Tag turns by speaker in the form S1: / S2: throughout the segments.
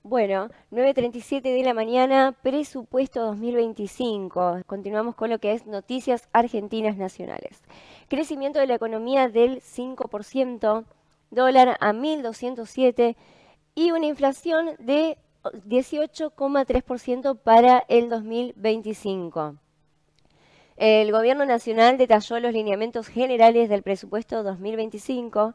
S1: Bueno, 9:37 de la mañana, presupuesto 2025. Continuamos con lo que es noticias argentinas nacionales. Crecimiento de la economía del 5%, dólar a 1.207 y una inflación de 18,3% para el 2025. El Gobierno Nacional detalló los lineamientos generales del presupuesto 2025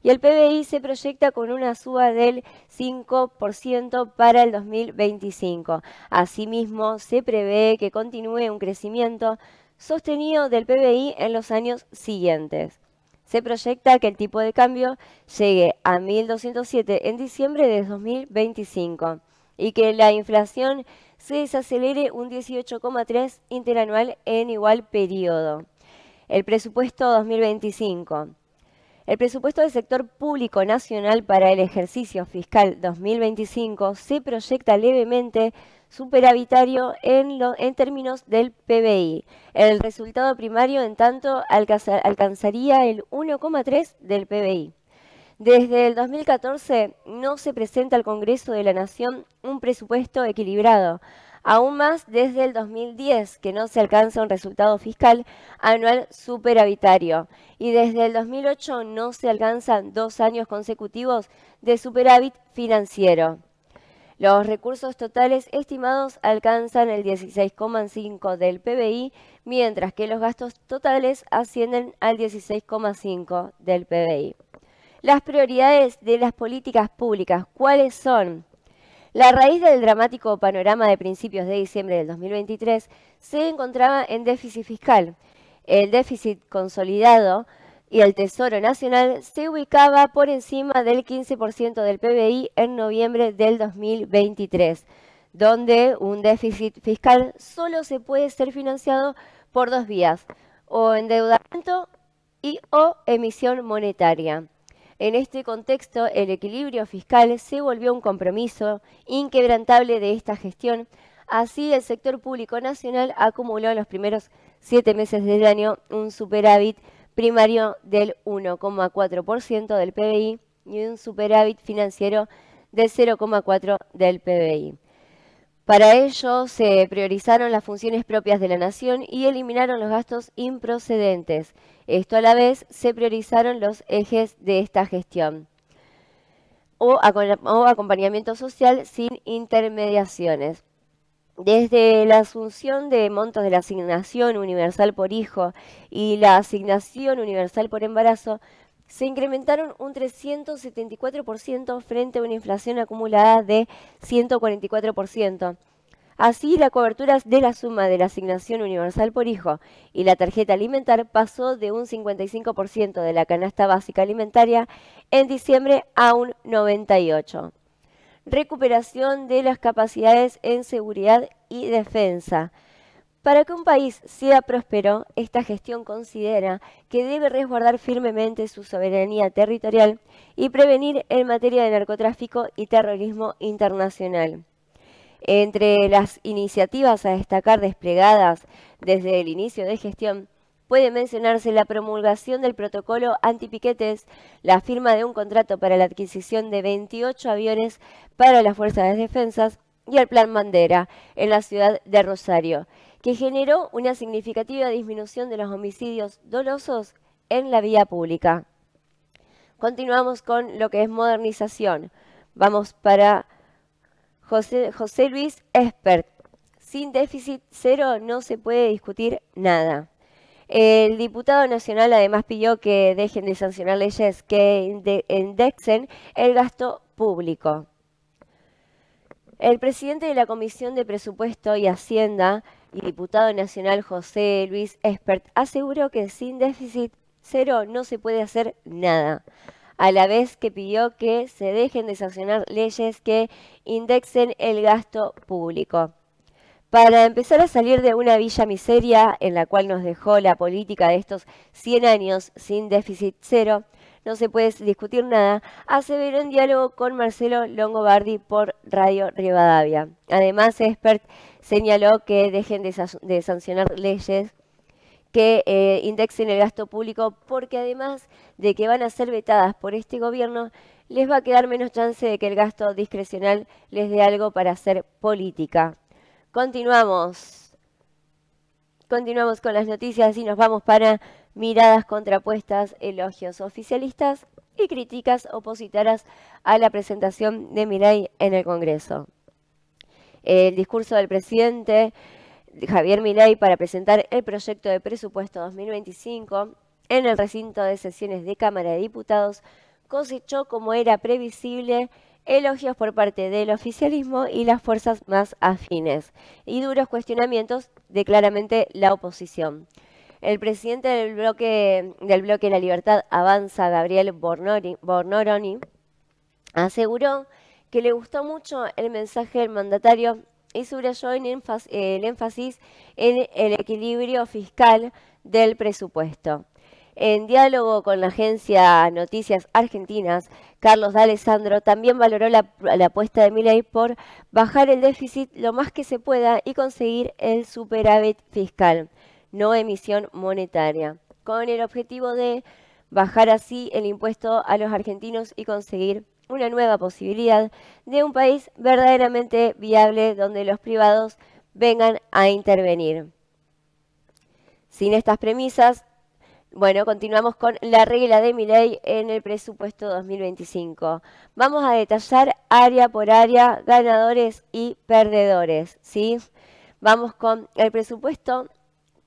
S1: y el PBI se proyecta con una suba del 5% para el 2025. Asimismo, se prevé que continúe un crecimiento sostenido del PBI en los años siguientes. Se proyecta que el tipo de cambio llegue a 1.207 en diciembre de 2025 y que la inflación se desacelere un 18,3 interanual en igual periodo. El presupuesto 2025. El presupuesto del sector público nacional para el ejercicio fiscal 2025 se proyecta levemente superavitario en términos del PBI. El resultado primario, en tanto, alcanzaría el 1,3 del PBI. Desde el 2014 no se presenta al Congreso de la Nación un presupuesto equilibrado. Aún más desde el 2010 que no se alcanza un resultado fiscal anual superavitario. Y desde el 2008 no se alcanzan 2 años consecutivos de superávit financiero. Los recursos totales estimados alcanzan el 16,5 del PBI, mientras que los gastos totales ascienden al 16,5 del PBI. Las prioridades de las políticas públicas, ¿cuáles son? La raíz del dramático panorama de principios de diciembre del 2023 se encontraba en déficit fiscal. El déficit consolidado y el Tesoro Nacional se ubicaba por encima del 15% del PBI en noviembre del 2023, donde un déficit fiscal solo se puede ser financiado por dos vías, o endeudamiento o emisión monetaria. En este contexto, el equilibrio fiscal se volvió un compromiso inquebrantable de esta gestión. Así, el sector público nacional acumuló en los primeros 7 meses del año un superávit primario del 1,4% del PBI y un superávit financiero del 0,4% del PBI. Para ello se priorizaron las funciones propias de la nación y eliminaron los gastos improcedentes. Esto a la vez se priorizaron los ejes de esta gestión o acompañamiento social sin intermediaciones. Desde la asunción de montos de la asignación universal por hijo y la asignación universal por embarazo, se incrementaron un 374% frente a una inflación acumulada de 144%. Así, la cobertura de la suma de la asignación universal por hijo y la tarjeta alimentar pasó de un 55% de la canasta básica alimentaria en diciembre a un 98%. Recuperación de las capacidades en seguridad y defensa. Para que un país sea próspero, esta gestión considera que debe resguardar firmemente su soberanía territorial y prevenir en materia de narcotráfico y terrorismo internacional. Entre las iniciativas a destacar desplegadas desde el inicio de gestión, puede mencionarse la promulgación del protocolo antipiquetes, la firma de un contrato para la adquisición de 28 aviones para las fuerzas de defensa y el Plan Bandera en la ciudad de Rosario, que generó una significativa disminución de los homicidios dolosos en la vía pública. Continuamos con lo que es modernización. Vamos para José Luis Espert. Sin déficit cero no se puede discutir nada. El diputado nacional además pidió que dejen de sancionar leyes que indexen el gasto público. El presidente de la Comisión de Presupuesto y Hacienda y diputado nacional José Luis Espert aseguró que sin déficit cero no se puede hacer nada, a la vez que pidió que se dejen de sancionar leyes que indexen el gasto público. Para empezar a salir de una villa miseria en la cual nos dejó la política de estos 100 años sin déficit cero, no se puede discutir nada, aseveró en diálogo con Marcelo Longobardi por Radio Rivadavia. Además, Espert señaló que dejen de sancionar leyes que indexen el gasto público porque además de que van a ser vetadas por este gobierno, les va a quedar menos chance de que el gasto discrecional les dé algo para hacer política. Continuamos con las noticias y nos vamos para miradas contrapuestas, elogios oficialistas y críticas opositoras a la presentación de Milei en el Congreso. El discurso del presidente Javier Milei para presentar el proyecto de presupuesto 2025 en el recinto de sesiones de Cámara de Diputados cosechó, como era previsible, elogios por parte del oficialismo y las fuerzas más afines, y duros cuestionamientos de claramente la oposición. El presidente del bloque La Libertad Avanza, Gabriel Bornoroni, aseguró que le gustó mucho el mensaje del mandatario y subrayó el énfasis en el equilibrio fiscal del presupuesto. En diálogo con la agencia Noticias Argentinas, Carlos D'Alessandro también valoró la apuesta de Milei por bajar el déficit lo más que se pueda y conseguir el superávit fiscal, no emisión monetaria, con el objetivo de bajar así el impuesto a los argentinos y conseguir una nueva posibilidad de un país verdaderamente viable donde los privados vengan a intervenir. Sin estas premisas, bueno, continuamos con la regla de Milei en el presupuesto 2025. Vamos a detallar área por área, ganadores y perdedores, ¿sí? Vamos con el presupuesto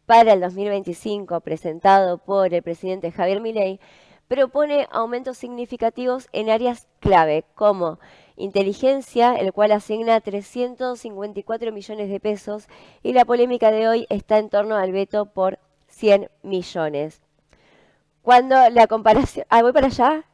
S1: para el 2025 presentado por el presidente Javier Milei. Propone aumentos significativos en áreas clave como inteligencia, el cual asigna 354 millones de pesos, y la polémica de hoy está en torno al veto por 100 millones. Cuando la comparación, voy para allá.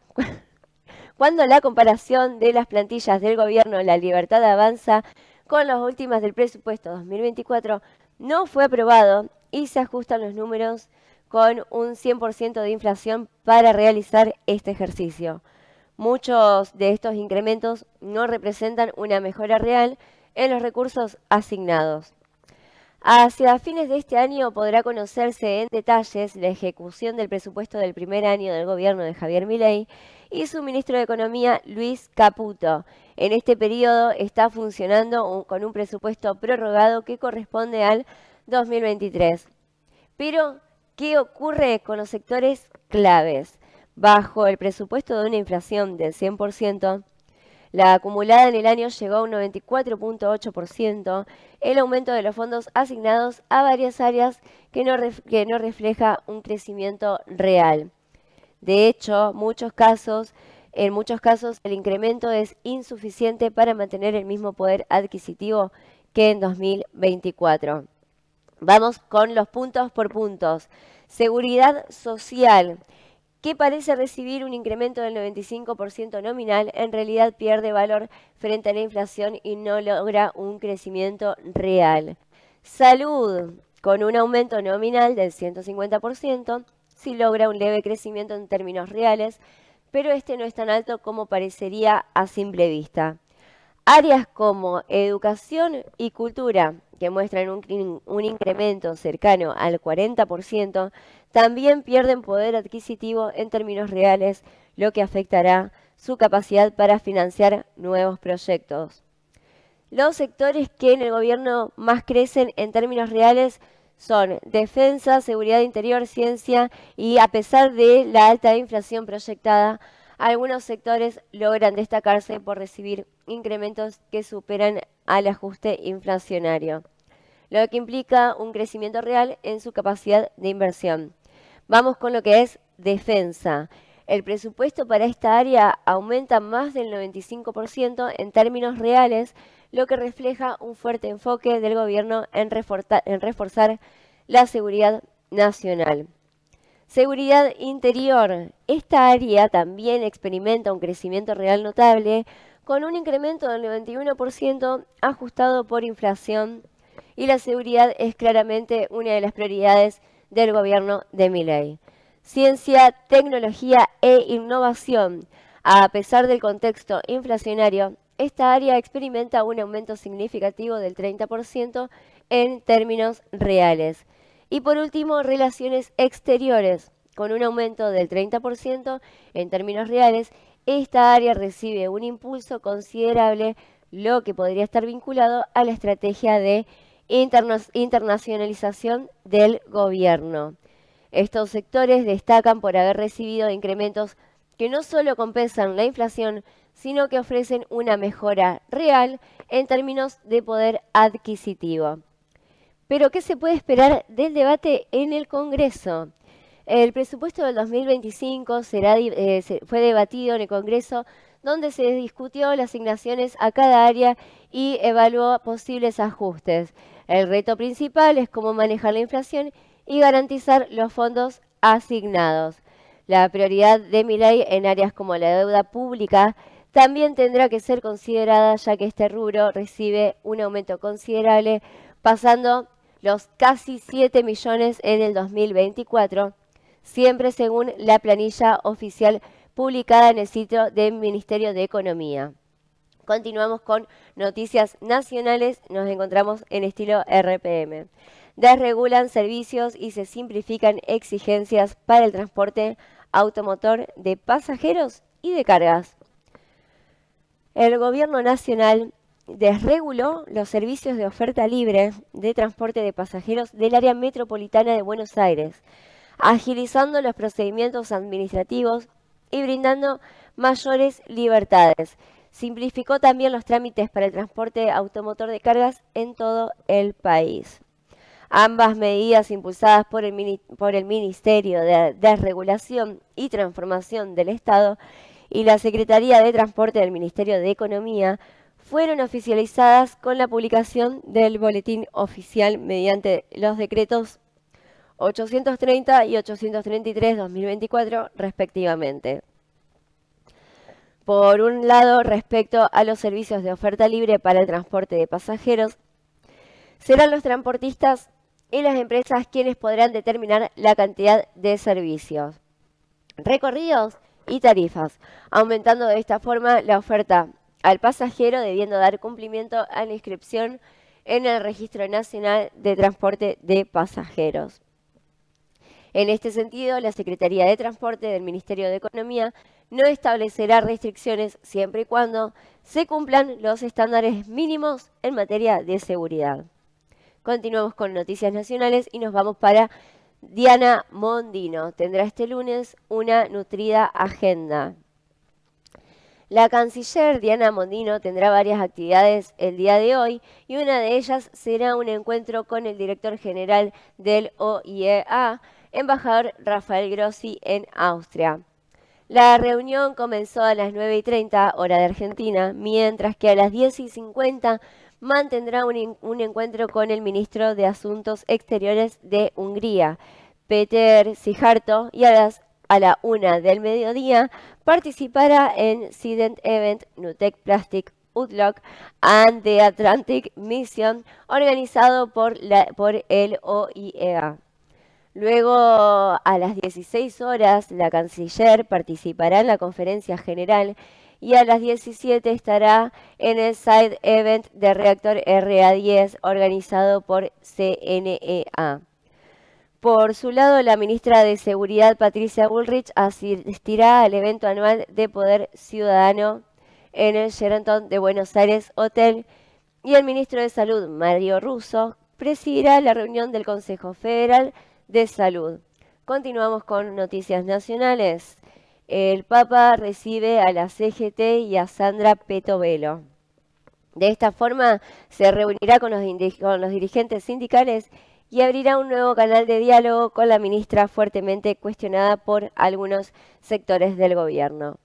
S1: Cuando la comparación de las plantillas del gobierno La Libertad Avanza con las últimas del presupuesto 2024 no fue aprobado y se ajustan los números con un 100% de inflación para realizar este ejercicio. Muchos de estos incrementos no representan una mejora real en los recursos asignados. Hacia fines de este año podrá conocerse en detalles la ejecución del presupuesto del primer año del gobierno de Javier Milei y su ministro de Economía, Luis Caputo. En este periodo está funcionando con un presupuesto prorrogado que corresponde al 2023. Pero, ¿qué ocurre con los sectores claves? Bajo el presupuesto de una inflación del 100%, la acumulada en el año llegó a un 94.8%, el aumento de los fondos asignados a varias áreas que no refleja un crecimiento real. De hecho, en muchos casos el incremento es insuficiente para mantener el mismo poder adquisitivo que en 2024. Vamos con los puntos por puntos. Seguridad social, que parece recibir un incremento del 95% nominal, en realidad pierde valor frente a la inflación y no logra un crecimiento real. Salud, con un aumento nominal del 150%, sí logra un leve crecimiento en términos reales, pero este no es tan alto como parecería a simple vista. Áreas como educación y cultura, que muestran un incremento cercano al 40%, también pierden poder adquisitivo en términos reales, lo que afectará su capacidad para financiar nuevos proyectos. Los sectores que en el gobierno más crecen en términos reales son defensa, seguridad interior, ciencia, y a pesar de la alta inflación proyectada, algunos sectores logran destacarse por recibir incrementos que superan al ajuste inflacionario, lo que implica un crecimiento real en su capacidad de inversión. Vamos con lo que es defensa. El presupuesto para esta área aumenta más del 95% en términos reales, lo que refleja un fuerte enfoque del gobierno en reforzar la seguridad nacional. Seguridad interior. Esta área también experimenta un crecimiento real notable, con un incremento del 91% ajustado por inflación, y la seguridad es claramente una de las prioridades del gobierno de Milei. Ciencia, tecnología e innovación. A pesar del contexto inflacionario, esta área experimenta un aumento significativo del 30% en términos reales. Y por último, relaciones exteriores, con un aumento del 30% en términos reales esta área recibe un impulso considerable, lo que podría estar vinculado a la estrategia de internacionalización del gobierno. Estos sectores destacan por haber recibido incrementos que no solo compensan la inflación, sino que ofrecen una mejora real en términos de poder adquisitivo. Pero, ¿qué se puede esperar del debate en el Congreso? El presupuesto del 2025 fue debatido en el Congreso, donde se discutió las asignaciones a cada área y evaluó posibles ajustes. El reto principal es cómo manejar la inflación y garantizar los fondos asignados. La prioridad de Milei en áreas como la deuda pública también tendrá que ser considerada, ya que este rubro recibe un aumento considerable, pasando los casi 7 millones en el 2024, siempre según la planilla oficial publicada en el sitio del Ministerio de Economía. Continuamos con noticias nacionales, nos encontramos en estilo RPM. Desregulan servicios y se simplifican exigencias para el transporte automotor de pasajeros y de cargas. El Gobierno Nacional desreguló los servicios de oferta libre de transporte de pasajeros del área metropolitana de Buenos Aires, agilizando los procedimientos administrativos y brindando mayores libertades. Simplificó también los trámites para el transporte automotor de cargas en todo el país. Ambas medidas impulsadas por el Ministerio de Desregulación y Transformación del Estado y la Secretaría de Transporte del Ministerio de Economía fueron oficializadas con la publicación del Boletín Oficial mediante los decretos 830 y 833/2024 respectivamente. Por un lado, respecto a los servicios de oferta libre para el transporte de pasajeros, serán los transportistas y las empresas quienes podrán determinar la cantidad de servicios, recorridos y tarifas, aumentando de esta forma la oferta al pasajero, debiendo dar cumplimiento a la inscripción en el Registro Nacional de Transporte de Pasajeros. En este sentido, la Secretaría de Transporte del Ministerio de Economía no establecerá restricciones siempre y cuando se cumplan los estándares mínimos en materia de seguridad. Continuamos con noticias nacionales y nos vamos para Diana Mondino. Tendrá este lunes una nutrida agenda. La canciller Diana Mondino tendrá varias actividades el día de hoy y una de ellas será un encuentro con el director general del OIEA, embajador Rafael Grossi, en Austria. La reunión comenzó a las 9:30 hora de Argentina, mientras que a las 10:50 mantendrá un encuentro con el ministro de Asuntos Exteriores de Hungría, Péter Szijjártó, y a la 1 del mediodía participará en Sident Event Nutec Plastic Outlook and the Atlantic Mission, organizado por el OIEA. Luego, a las 16 horas, la canciller participará en la conferencia general y a las 17 estará en el Side Event de Reactor RA10, organizado por CNEA. Por su lado, la ministra de Seguridad, Patricia Bullrich, asistirá al evento anual de Poder Ciudadano en el Sheraton de Buenos Aires Hotel, y el ministro de Salud, Mario Russo, presidirá la reunión del Consejo Federal de Salud. Continuamos con noticias nacionales. El Papa recibe a la CGT y a Sandra Petovelo. De esta forma se reunirá con los dirigentes sindicales y abrirá un nuevo canal de diálogo con la ministra, fuertemente cuestionada por algunos sectores del gobierno.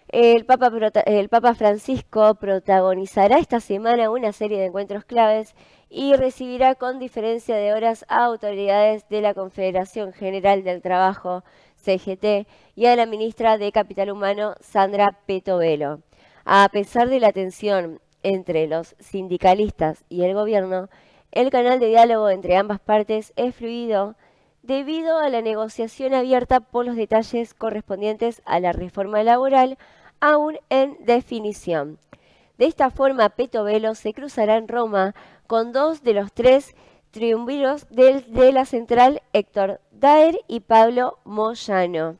S1: El Papa Francisco protagonizará esta semana una serie de encuentros claves y recibirá con diferencia de horas a autoridades de la Confederación General del Trabajo, CGT, y a la ministra de Capital Humano, Sandra Petovelo. A pesar de la tensión entre los sindicalistas y el gobierno, el canal de diálogo entre ambas partes es fluido debido a la negociación abierta por los detalles correspondientes a la reforma laboral aún en definición. De esta forma, Petovelo se cruzará en Roma con dos de los tres triunviros de la central, Héctor Daer y Pablo Moyano,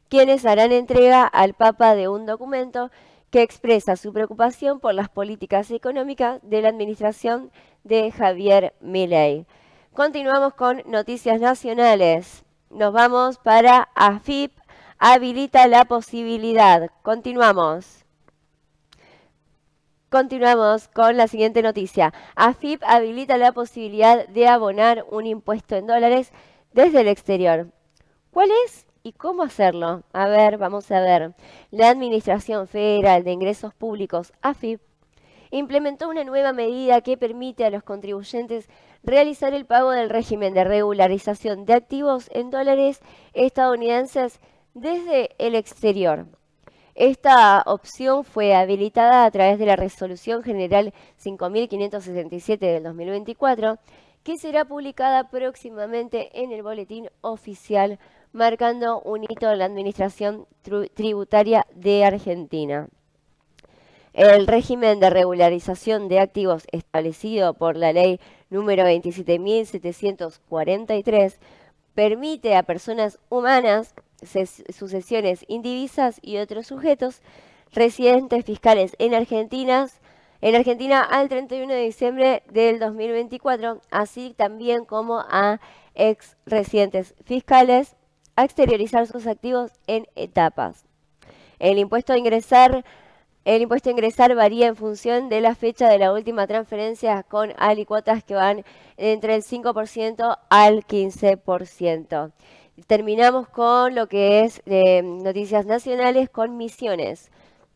S1: quienes harán entrega al Papa de un documento que expresa su preocupación por las políticas económicas de la administración de Javier Milei. Continuamos con noticias nacionales. Nos vamos para AFIP, habilita la posibilidad. Continuamos. Continuamos con la siguiente noticia. AFIP habilita la posibilidad de abonar un impuesto en dólares desde el exterior. ¿Cuál es y cómo hacerlo? A ver, vamos a ver. La Administración Federal de Ingresos Públicos, AFIP, implementó una nueva medida que permite a los contribuyentes realizar el pago del régimen de regularización de activos en dólares estadounidenses desde el exterior. Esta opción fue habilitada a través de la Resolución General 5567 del 2024, que será publicada próximamente en el Boletín Oficial, marcando un hito en la Administración Tributaria de Argentina. El régimen de regularización de activos establecido por la ley número 27.743 permite a personas humanas, sucesiones indivisas y otros sujetos residentes fiscales en Argentina al 31 de diciembre del 2024, así también como a ex residentes fiscales, a exteriorizar sus activos en etapas. El impuesto a ingresar varía en función de la fecha de la última transferencia, con alícuotas que van entre el 5% al 15%. Terminamos con lo que es noticias nacionales con Misiones.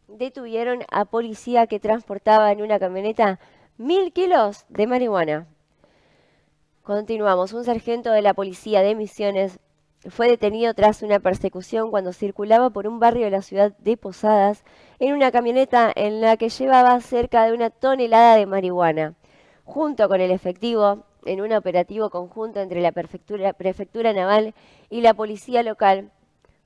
S1: Detuvieron a policía que transportaba en una camioneta 1000 kilos de marihuana. Continuamos. Un sargento de la policía de Misiones fue detenido tras una persecución cuando circulaba por un barrio de la ciudad de Posadas en una camioneta en la que llevaba cerca de 1 tonelada de marihuana. Junto con el efectivo, en un operativo conjunto entre la Prefectura Naval y la policía local,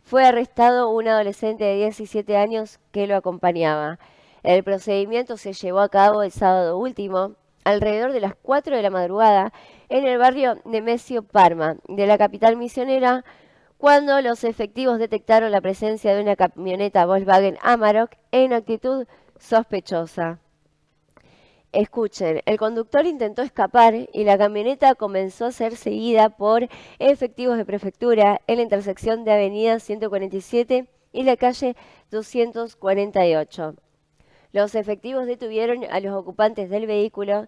S1: fue arrestado un adolescente de 17 años que lo acompañaba. El procedimiento se llevó a cabo el sábado último, alrededor de las 4 de la madrugada, en el barrio Nemesio Parma, de la capital misionera, cuando los efectivos detectaron la presencia de una camioneta Volkswagen Amarok en actitud sospechosa. Escuchen, el conductor intentó escapar y la camioneta comenzó a ser seguida por efectivos de prefectura en la intersección de Avenida 147 y la calle 248. Los efectivos detuvieron a los ocupantes del vehículo,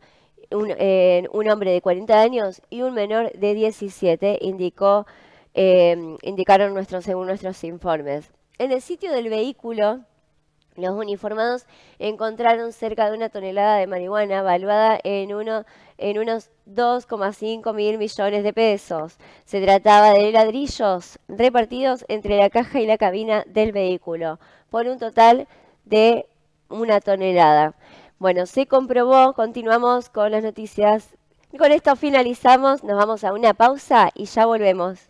S1: un hombre de 40 años y un menor de 17, indicaron según nuestros informes. En el sitio del vehículo, los uniformados encontraron cerca de 1 tonelada de marihuana valuada en unos 2,5 mil millones de pesos. Se trataba de ladrillos repartidos entre la caja y la cabina del vehículo, por un total de 1 tonelada. Bueno, se comprobó. Continuamos con las noticias. Con esto finalizamos, nos vamos a una pausa y ya volvemos.